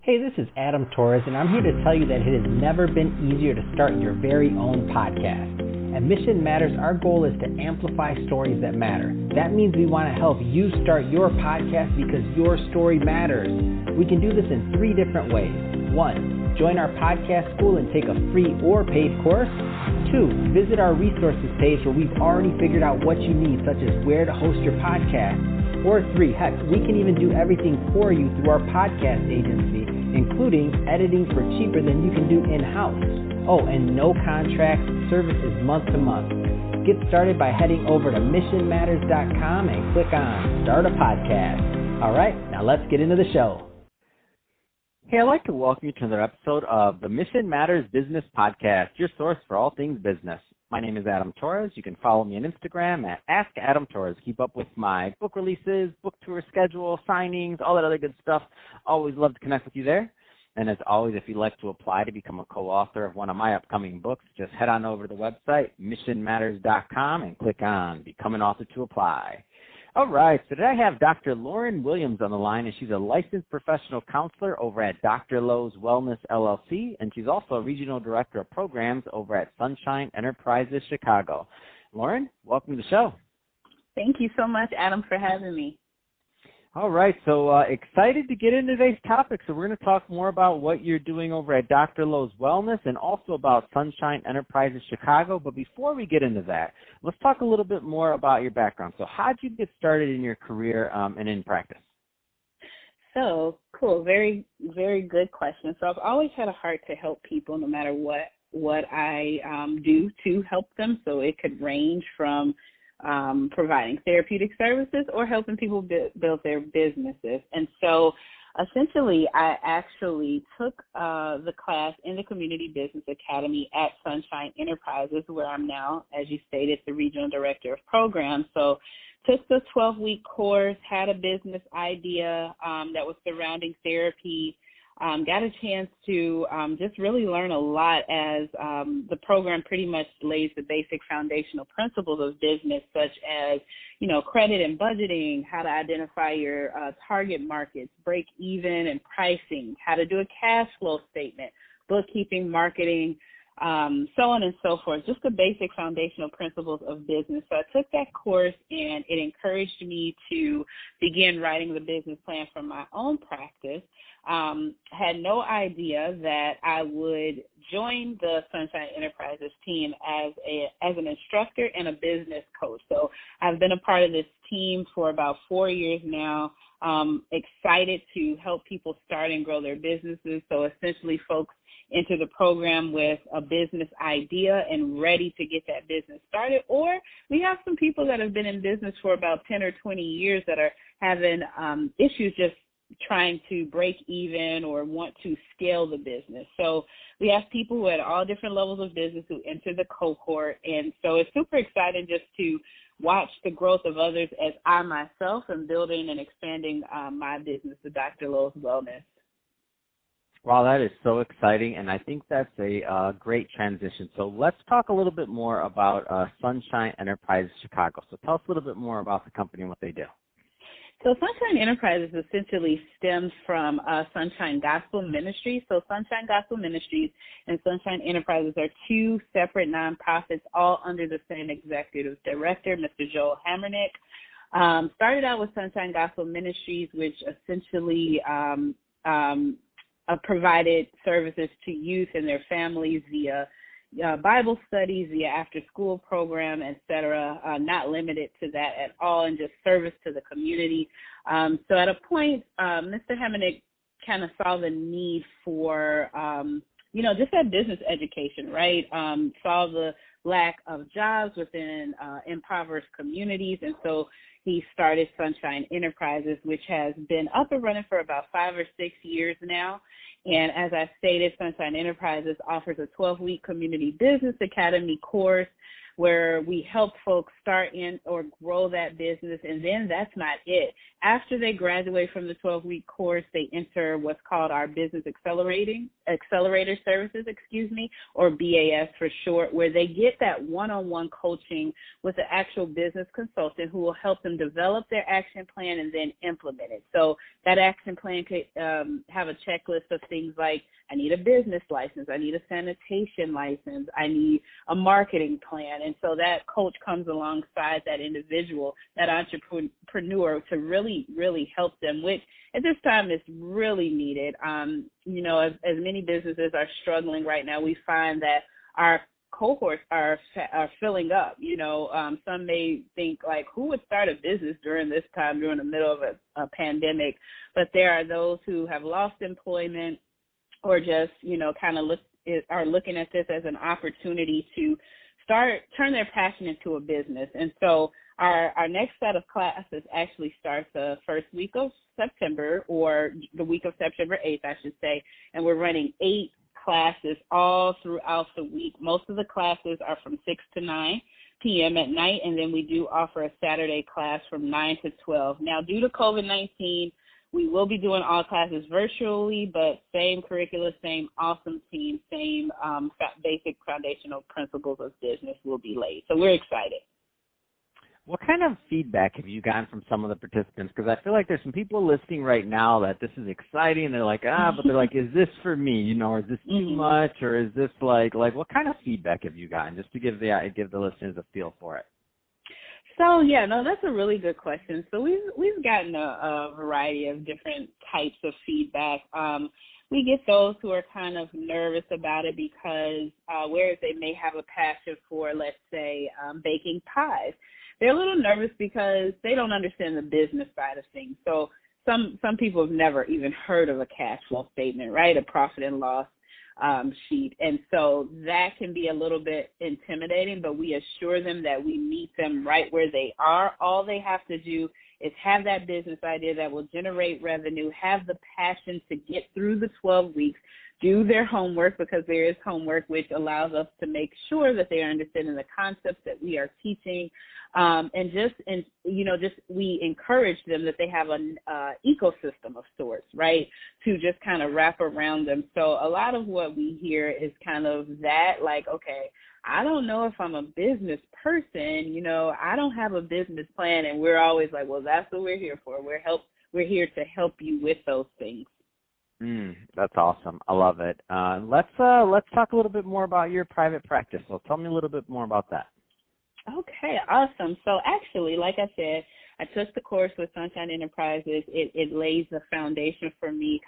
Hey, this is Adam Torres, and I'm here to tell you that it has never been easier to start your very own podcast. At Mission Matters, our goal is to amplify stories that matter. That means we want to help you start your podcast because your story matters. We can do this in 3 different ways. 1, join our podcast school and take a free or paid course. 2, visit our resources page where we've already figured out what you need, such as where to host your podcast. Or 3, heck, we can even do everything for you through our podcast agency, including editing for cheaper than you can do in-house. Oh, and no contract, service is month to month. Get started by heading over to missionmatters.com and click on Start a Podcast. All right, now let's get into the show. Hey, I'd like to welcome you to another episode of the Mission Matters Business Podcast, your source for all things business. My name is Adam Torres. You can follow me on Instagram at AskAdamTorres. Keep up with my book releases, book tour schedule, signings, all that other good stuff. Always love to connect with you there. And as always, if you'd like to apply to become a co-author of one of my upcoming books, just head on over to the website, missionmatters.com, and click on Become an Author to apply. All right, so today I have Dr. Loren Williams on the line, and she's a licensed professional counselor over at Dr. Lowe's Wellness, LLC, and she's also a regional director of programs over at Sunshine Enterprises, Chicago. Loren, welcome to the show. Thank you so much, Adam, for having me. All right, so excited to get into today's topic. So we're going to talk more about what you're doing over at Dr. Lowe's Wellness and also about Sunshine Enterprises Chicago. But before we get into that, let's talk a little bit more about your background. So how did you get started in your career and in practice? So, cool. Very, very good question. So I've always had a heart to help people no matter what I do to help them. So it could range from providing therapeutic services or helping people build their businesses. And so essentially I actually took the class in the Community Business Academy at Sunshine Enterprises, where I'm now, as you stated, the Regional Director of Programs. So took the 12-week course, had a business idea that was surrounding therapy, got a chance to just really learn a lot as the program pretty much lays the basic foundational principles of business, such as, credit and budgeting, how to identify your target markets, break even and pricing, how to do a cash flow statement, bookkeeping, marketing, so on and so forth, just the basic foundational principles of business. So I took that course, and it encouraged me to begin writing the business plan for my own practice. Had no idea that I would join the Sunshine Enterprises team as an instructor and a business coach. So I've been a part of this team for about 4 years now. Excited to help people start and grow their businesses. So essentially folks enter the program with a business idea and ready to get that business started. Or we have some people that have been in business for about 10 or 20 years that are having issues just trying to break even or want to scale the business. So we have people who at all different levels of business who enter the cohort. And so it's super exciting just to watch the growth of others as I myself am building and expanding my business, the Dr. Lowe's Wellness. Wow, that is so exciting, and I think that's a great transition. So let's talk a little bit more about Sunshine Enterprises Chicago. So tell us a little bit more about the company and what they do. So Sunshine Enterprises essentially stems from Sunshine Gospel Ministries. So Sunshine Gospel Ministries and Sunshine Enterprises are 2 separate nonprofits, all under the same executive director, Mr. Joel Hammernick. Started out with Sunshine Gospel Ministries, which essentially provided services to youth and their families via Bible studies, via after-school program, et cetera, not limited to that at all, and just service to the community. So at a point, Mr. Hammernick kind of saw the need for, just that business education, right? Saw the lack of jobs within impoverished communities, and so he started Sunshine Enterprises, which has been up and running for about 5 or 6 years now. And as I stated, Sunshine Enterprises offers a 12-week community business academy course where we help folks start in or grow that business. And then that's not it. After they graduate from the 12-week course, they enter what's called our Business Accelerator Services, or BAS for short, where they get that one-on-one coaching with the actual business consultant who will help them develop their action plan and then implement it. So that action plan could have a checklist of things like, I need a business license, I need a sanitation license, I need a marketing plan. And so that coach comes alongside that individual, that entrepreneur, to really, really help them, which at this time is really needed. As many businesses are struggling right now, we find that our cohorts are filling up. Some may think, like, who would start a business during this time, during the middle of a pandemic? But there are those who have lost employment, or just, are looking at this as an opportunity to turn their passion into a business. And so our next set of classes actually starts the first week of September, or the week of September 8th, I should say, and we're running 8 classes all throughout the week. Most of the classes are from 6 to 9 p.m. at night, and then we do offer a Saturday class from 9 to 12. Now, due to COVID-19, we will be doing all classes virtually, but same curricula, same awesome team, same basic foundational principles of business will be laid. So we're excited. What kind of feedback have you gotten from some of the participants? Because I feel like there's some people listening right now that this is exciting. They're like, but they're like, is this for me? Or is this too much? Or is this like what kind of feedback have you gotten, just to give the listeners a feel for it? So, that's a really good question. So we've gotten a variety of different types of feedback. We get those who are kind of nervous about it because whereas they may have a passion for, let's say, baking pies, they're a little nervous because they don't understand the business side of things. So some people have never even heard of a cash flow statement, right? A profit and loss sheet. And so that can be a little bit intimidating, but we assure them that we meet them right where they are. All they have to do is have that business idea that will generate revenue, have the passion to get through the 12 weeks, do their homework, because there is homework, which allows us to make sure that they are understanding the concepts that we are teaching. We encourage them that they have an ecosystem of sorts, right, to just kind of wrap around them. So a lot of what we hear is kind of that, like, okay, I don't know if I'm a business person, I don't have a business plan. And we're always like, well, that's what we're here for. We're here to help you with those things. That's awesome. I love it. Let's talk a little bit more about your private practice. So tell me a little bit more about that. Okay, awesome. So actually, like I said, I took the course with Sunshine Enterprises. It lays the foundation for me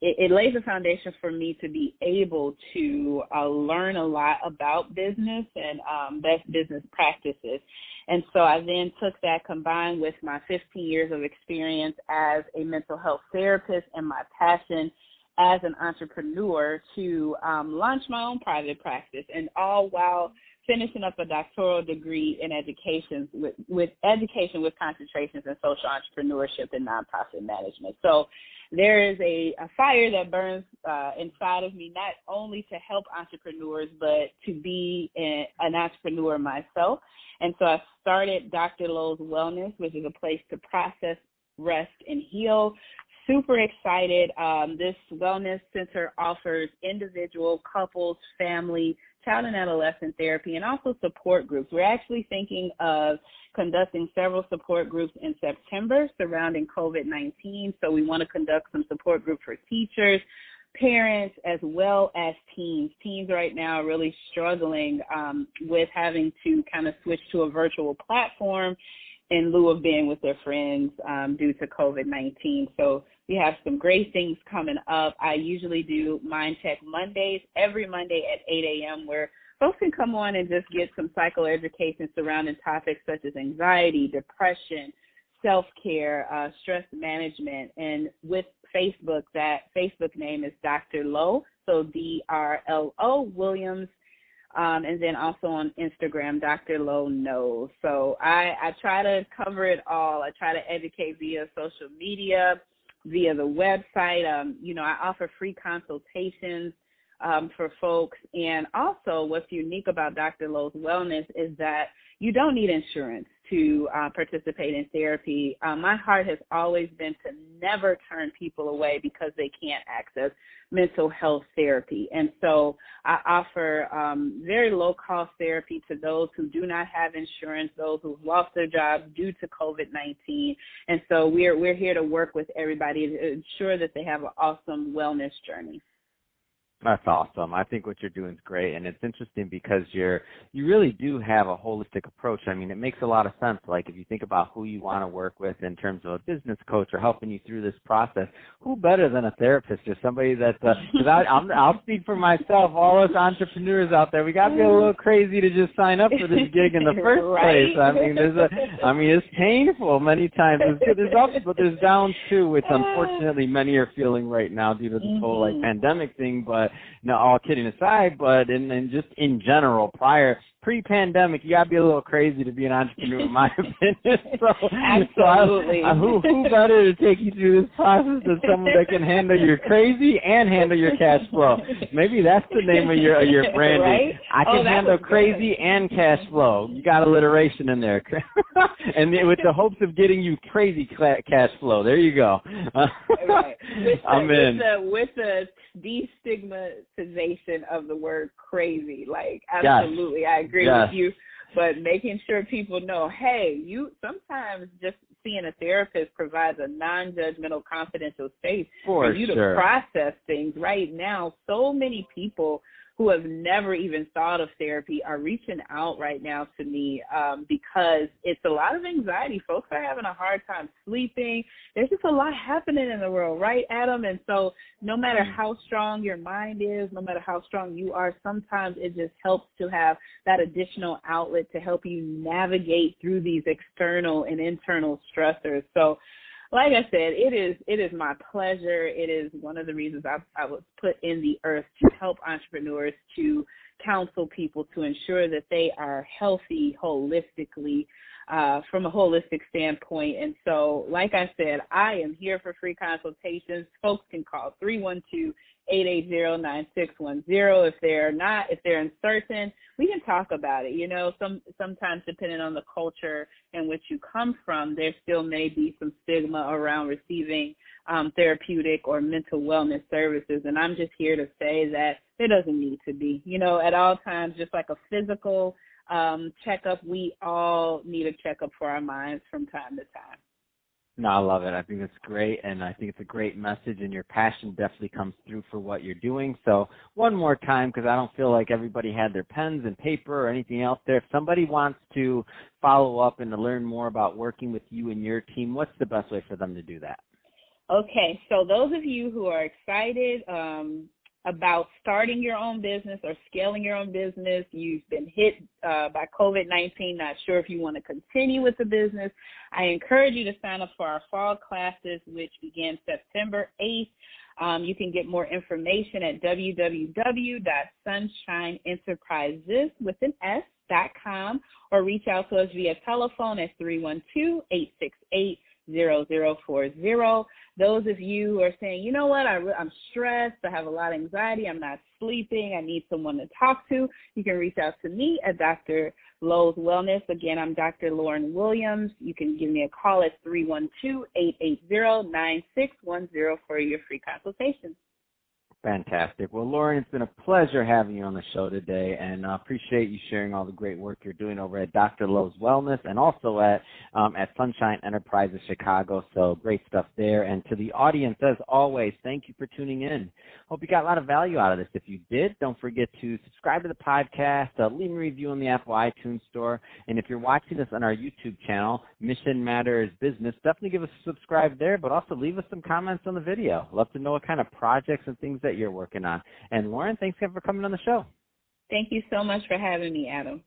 it lays a foundation for me to be able to learn a lot about business and best business practices. And so I then took that, combined with my 15 years of experience as a mental health therapist and my passion as an entrepreneur, to launch my own private practice, and all while finishing up a doctoral degree in education with concentrations in social entrepreneurship and nonprofit management. So there is a fire that burns inside of me, not only to help entrepreneurs, but to be an entrepreneur myself. And so I started Dr. Lowe's Wellness, which is a place to process, rest, and heal. Super excited. This wellness center offers individual, couples, family, child and adolescent therapy, and also support groups. We're actually thinking of conducting several support groups in September surrounding COVID-19. So we want to conduct some support groups for teachers, parents, as well as teens. Teens right now are really struggling with having to kind of switch to a virtual platform in lieu of being with their friends due to COVID-19. So we have some great things coming up. I usually do Mind Check Mondays, every Monday at 8 a.m., where folks can come on and just get some psychoeducation surrounding topics such as anxiety, depression, self-care, stress management. And with Facebook, that Facebook name is Dr. Lowe, so DRLO Williams. And then also on Instagram, Dr. Lowe Knows. So I try to cover it all. I try to educate via social media, via the website. I offer free consultations for folks. And also what's unique about Dr. Lowe's Wellness is that you don't need insurance to participate in therapy. My heart has always been to never turn people away because they can't access mental health therapy. And so I offer very low-cost therapy to those who do not have insurance, those who've lost their jobs due to COVID-19. And so we're here to work with everybody to ensure that they have an awesome wellness journey. That's awesome. I think what you're doing is great, and it's interesting because you really do have a holistic approach. I mean, it makes a lot of sense. Like if you think about who you want to work with in terms of a business coach or helping you through this process, who better than a therapist or somebody that's because I'll speak for myself. All us entrepreneurs out there, we got to be a little crazy to just sign up for this gig in the first right? place. I mean, it's painful many times. There's ups, but there's downs too, which unfortunately many are feeling right now due to this whole like pandemic thing. But no, all kidding aside, but and just in general, pre-pandemic, you got to be a little crazy to be an entrepreneur, in my opinion. Absolutely. Who better to take you through this process than someone that can handle your crazy and handle your cash flow? Maybe that's the name of your branding. Right? I can handle crazy and cash flow. You got alliteration in there. And with the hopes of getting you crazy cash flow. There you go. Right. With the destigmatization of the word crazy. Like, absolutely, yes. I agree with you. But making sure people know, hey, sometimes just seeing a therapist provides a non-judgmental, confidential space for you to process things. Right now, so many people who have never even thought of therapy are reaching out right now to me because it's a lot of anxiety. Folks are having a hard time sleeping. There's just a lot happening in the world, right, Adam? And so no matter how strong your mind is, no matter how strong you are, sometimes it just helps to have that additional outlet to help you navigate through these external and internal stressors. So like I said, it is my pleasure. It is one of the reasons I was put in the earth to help entrepreneurs, to counsel people, to ensure that they are healthy holistically, from a holistic standpoint. And so, like I said, I am here for free consultations. Folks can call 312-880-9610. If they're uncertain, we can talk about it. You know, sometimes depending on the culture in which you come from, there still may be some stigma around receiving therapeutic or mental wellness services. And I'm just here to say that there doesn't need to be. You know, at all times, just like a physical checkup, we all need a checkup for our minds from time to time. No, I love it. I think it's great, and I think it's a great message, and your passion definitely comes through for what you're doing. So one more time, because I don't feel like everybody had their pens and paper or anything else there. If somebody wants to follow up and to learn more about working with you and your team, what's the best way for them to do that? Okay, so those of you who are excited about starting your own business or scaling your own business, you've been hit by COVID-19, not sure if you want to continue with the business, I encourage you to sign up for our fall classes, which begin September 8th. You can get more information at www.sunshineenterprises.com or reach out to us via telephone at 312-868-0040. Those of you who are saying, you know what, I'm stressed, I have a lot of anxiety, I'm not sleeping, I need someone to talk to, you can reach out to me at Dr. Lowe's Wellness. Again, I'm Dr. Loren Williams. You can give me a call at 312-880-9610 for your free consultation. Fantastic. Well, Loren, it's been a pleasure having you on the show today, and I appreciate you sharing all the great work you're doing over at Dr. Lowe's Wellness and also at Sunshine Enterprises Chicago. So great stuff there. And to the audience, as always, thank you for tuning in. Hope you got a lot of value out of this. If you did, don't forget to subscribe to the podcast, leave a review on the Apple iTunes Store, and if you're watching this on our YouTube channel, Mission Matters Business, definitely give us a subscribe there, but also leave us some comments on the video. Love to know what kind of projects and things that you're working on. And Loren, thanks again for coming on the show. Thank you so much for having me, Adam.